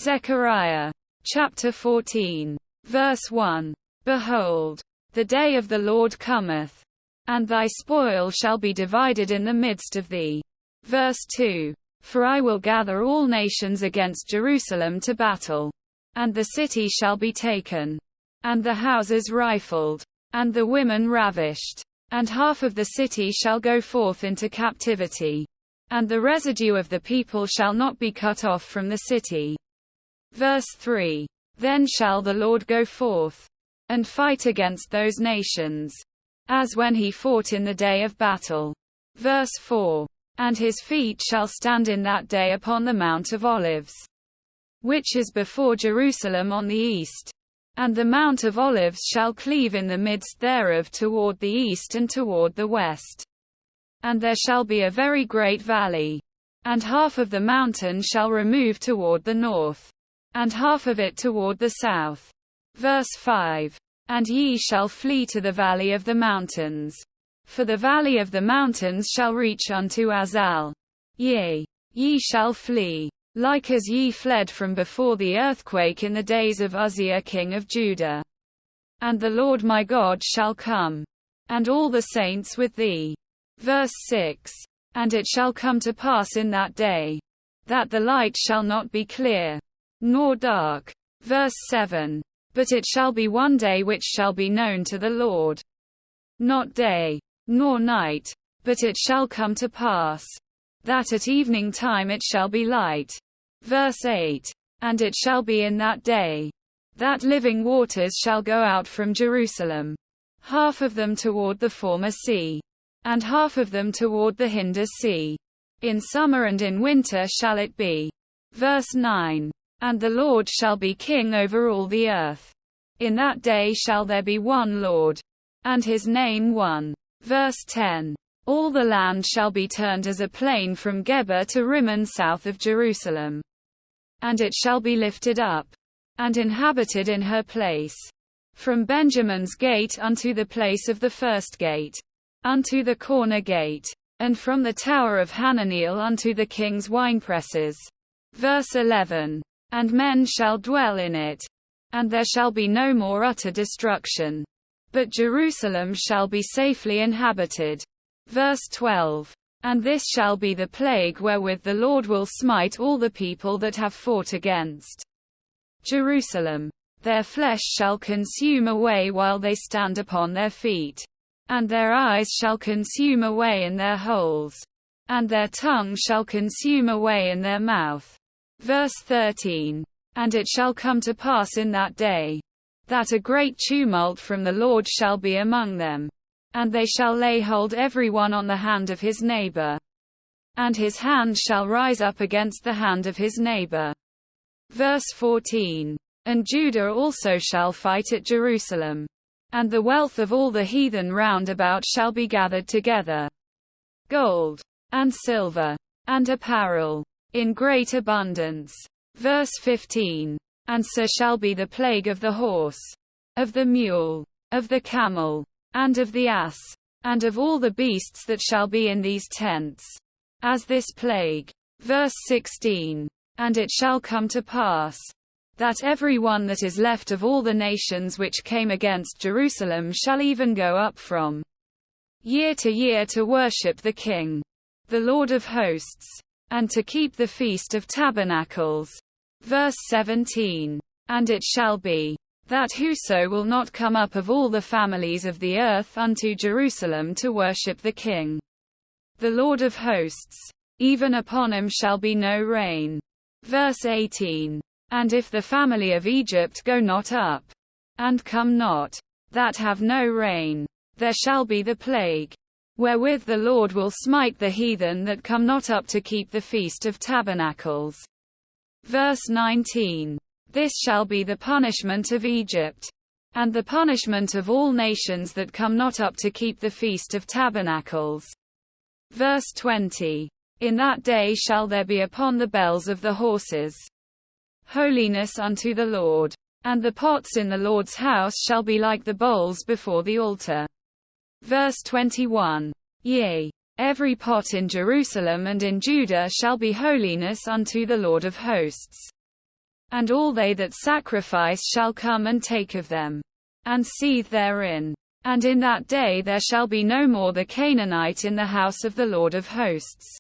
Zechariah chapter 14, verse 1. Behold, the day of the Lord cometh, and thy spoil shall be divided in the midst of thee. Verse 2. For I will gather all nations against Jerusalem to battle, and the city shall be taken, and the houses rifled, and the women ravished, and half of the city shall go forth into captivity, and the residue of the people shall not be cut off from the city. Verse 3. Then shall the Lord go forth, and fight against those nations, as when he fought in the day of battle. Verse 4. And his feet shall stand in that day upon the Mount of Olives, which is before Jerusalem on the east. And the Mount of Olives shall cleave in the midst thereof toward the east and toward the west. And there shall be a very great valley. And half of the mountain shall remove toward the north, and half of it toward the south. Verse 5. And ye shall flee to the valley of the mountains, for the valley of the mountains shall reach unto Azal. Yea, ye shall flee, like as ye fled from before the earthquake in the days of Uzziah king of Judah. And the Lord my God shall come, and all the saints with thee. Verse 6. And it shall come to pass in that day, that the light shall not be clear, nor dark. Verse 7. But it shall be one day which shall be known to the Lord, not day, nor night, but it shall come to pass, that at evening time it shall be light. Verse 8. And it shall be in that day, that living waters shall go out from Jerusalem, half of them toward the former sea, and half of them toward the hinder sea. In summer and in winter shall it be. Verse 9. And the Lord shall be king over all the earth. In that day shall there be one Lord, and his name one. Verse 10. All the land shall be turned as a plain from Geba to Rimmon south of Jerusalem. And it shall be lifted up, and inhabited in her place. From Benjamin's gate unto the place of the first gate, unto the corner gate, and from the tower of Hananiel unto the king's winepresses. Verse 11. And men shall dwell in it, and there shall be no more utter destruction, but Jerusalem shall be safely inhabited. Verse 12. And this shall be the plague wherewith the Lord will smite all the people that have fought against Jerusalem. Their flesh shall consume away while they stand upon their feet, and their eyes shall consume away in their holes, and their tongue shall consume away in their mouth. Verse 13. And it shall come to pass in that day, that a great tumult from the Lord shall be among them, and they shall lay hold every one on the hand of his neighbor, and his hand shall rise up against the hand of his neighbor. Verse 14. And Judah also shall fight at Jerusalem, and the wealth of all the heathen round about shall be gathered together, gold, and silver, and apparel, in great abundance. Verse 15. And so shall be the plague of the horse, of the mule, of the camel, and of the ass, and of all the beasts that shall be in these tents, as this plague. Verse 16. And it shall come to pass, that every one that is left of all the nations which came against Jerusalem shall even go up from year to worship the King, the Lord of hosts, and to keep the Feast of Tabernacles. Verse 17. And it shall be, that whoso will not come up of all the families of the earth unto Jerusalem to worship the King, the Lord of hosts, even upon him shall be no rain. Verse 18. And if the family of Egypt go not up, and come not, that have no rain, there shall be the plague, wherewith the Lord will smite the heathen that come not up to keep the Feast of Tabernacles. Verse 19. This shall be the punishment of Egypt, and the punishment of all nations that come not up to keep the Feast of Tabernacles. Verse 20. In that day shall there be upon the bells of the horses holiness unto the Lord, and the pots in the Lord's house shall be like the bowls before the altar. Verse 21. Yea, every pot in Jerusalem and in Judah shall be holiness unto the Lord of hosts. And all they that sacrifice shall come and take of them, and seethe therein. And in that day there shall be no more the Canaanite in the house of the Lord of hosts.